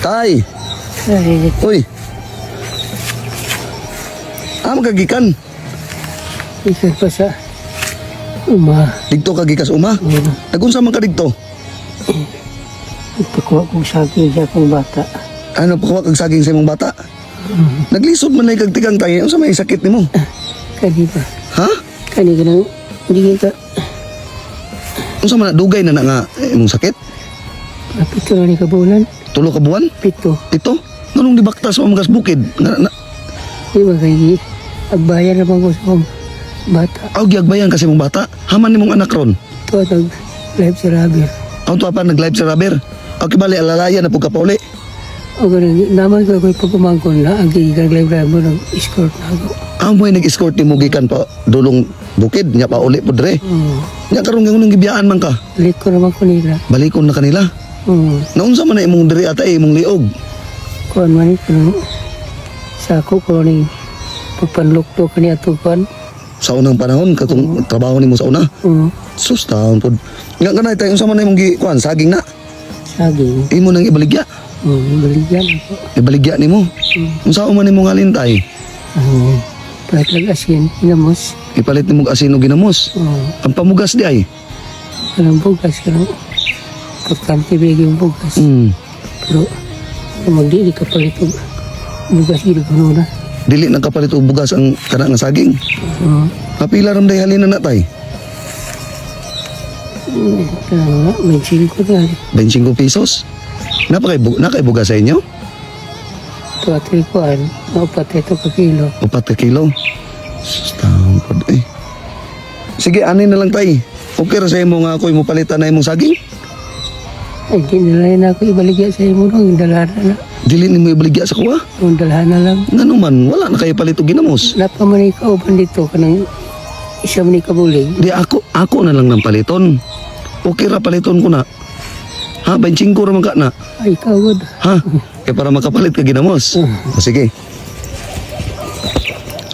Tay. Ay, Uy. Magagikan. isa pa sa Digto ka gikas uma. Nagunsa man ka digto? ipagkuha kong saging sa akong bata. Ano pa kag saging sa imong bata? Naglisod man lay kag tigang tayo. Unsa may sakit nimo? Kanina. Ha? Kanina nang hindi ka Unsa man dugay na nga imong sakit? napito na ni kabulan. 3 ka buwan? Pito. Ito? Nganong dibaktas mo magas bukid? Di ba kayo? Agbayan naman ko sa akong bata. Aw giagbayan kasi mong bata. Haman nimong anak ron. Ito at live sa rubber. Aw to pa nag-live sa rubber. Aw kibali alalaya na pug ka pauli. O ganun, naman ko ako'y pagkumangkon na ang gigigang live rubber ng escort na ako. Aw mo nag-escort nimo gikan pa dulong bukid nya pa uli pud re. Nya karon nganong gibiyaan man ka. Lit ko naman ko nila. Balikon na kanila. Naunsa man na imong diri ata imong liog. Kuhan man ito. Sako ko ni pagpanlukto ka niya ito kuhan. Sa unang panahon katong trabaho nimo sa una. Sus taon pod. Nga kanay tayo unsa man na imong kuan saging na. Saging. Imo nang ibaligya. Baligyan ako. Ibaligya nimo. Unsa man nimo ngalintay? Palit lang asin, inamos. Ipalit nimo asin og ginamos. Ang pamugas di ay. Walang bugas ka lang. Pagkantibig yung bugas. Pero magdili ka palit og bugas ito ko na. Dili nang kapalit og bugas ang kana nga saging. Kapila ram day halina na tay. Kaya nga, may 5 na. 25 pesos. Nakay bugas sa inyo? Patay kuhan, maupatay ito ka kilo. 4 ka kilo. Sus taon pod eh. Sige, ani na lang tay. Okay ra sa imo nga ako imo palitan na imong saging? Ay, di nila na ako ibaligya sa imo nung dalahan na. Dili nimo ibaligya sa kuha. Nung dalahan na lang. Ngano man wala na kay palit og ginamos. Napaman ikauban dito ka ng isa man ikabulig. Di ako na lang nang paliton. Okay ra paliton ko na. Ha, 25 ra man ka na. Ay, ikaw good. Ha? Kaya para makapalit ka ginamos. O sige.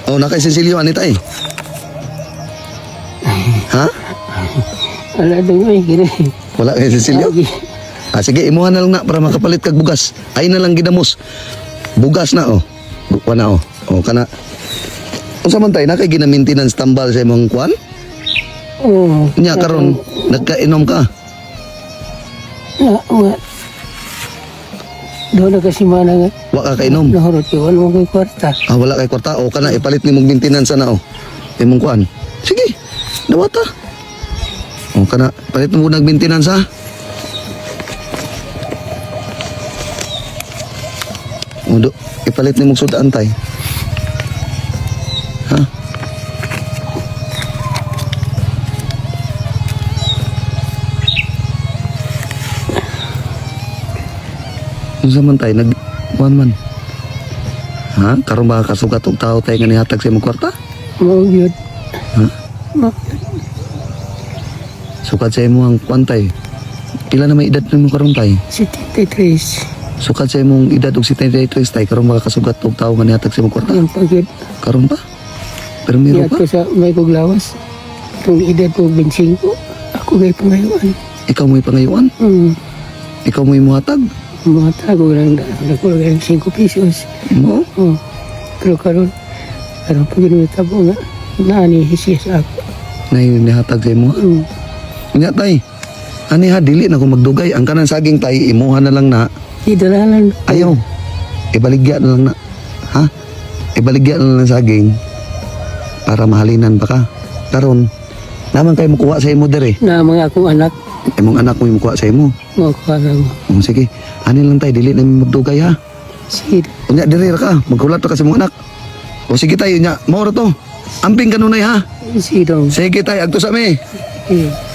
O, nakay Cecilio ani tay. Ha? Wala doon ay gini. Wala kay Cecilio? Sige, imuha na lang na para makapalit kag bugas. Ay na lang ginamos. Bugas na, Buka na, O, kana. Unsa man tay, nakay gina-maintenance tambal sa imong kuan? Oo. Nya karon nagkainom ka. Nga. Doon na kasi mana nga. Wa ka kainom. Nahurot yun, wala mo ko'y kwarta. Wala kay kwarta. O, kana ipalit nimong maintenance na, imong kuan. Sige, dawata. O, kana palit mo nag-maintenance ha. O, ipalit nimong sudan tay. Ha? Unsa man tay kuan man? Ha? Karon ba kasugat og tao tay nga nihatag sa imong kwarta? Mau yun. Ha? Mau. Sukat sa imong kuan tay. Pila na may edad nimo karon tay? 73. Sukat sa imong edad og 73 tay karon ba kasugat og tao nga nihatag sa imong kwarta? Yung pagod. Karon ba? Pero meron Iyat pa? ko sa may paglawas. Itong edad ko 25. Ako gay pangayuan. Ikaw mo'y pangayuan? Ikaw mo'y muhatag? Mga tago lang nakulagay ng 5 pesos. Mo? Pero karon pag ginitabo nga, naanihisya sa ako. Na nihatag sa imo? Nya tay. Ani ha dili na ko magdugay ang kanang saging tay imuha na lang na. Idalalan. Ayaw. Ibaligya na lang na. Ha? Ibaligya na lang saging para mahalinan pa ka. Karon naman kayo mukuha sa imo dere. Na mga akong anak, Imong anak mo mukuha sa imo. makuha lang. Sige. Ani lang tay dili na magdugay ha. Sige. Unya diri ra ka. Magkulat pa ka sa imong anak. O sige tayo nya. Mao ra to. Amping kanunay ha. Sige dong. Sige tay agto sa mi. Sige.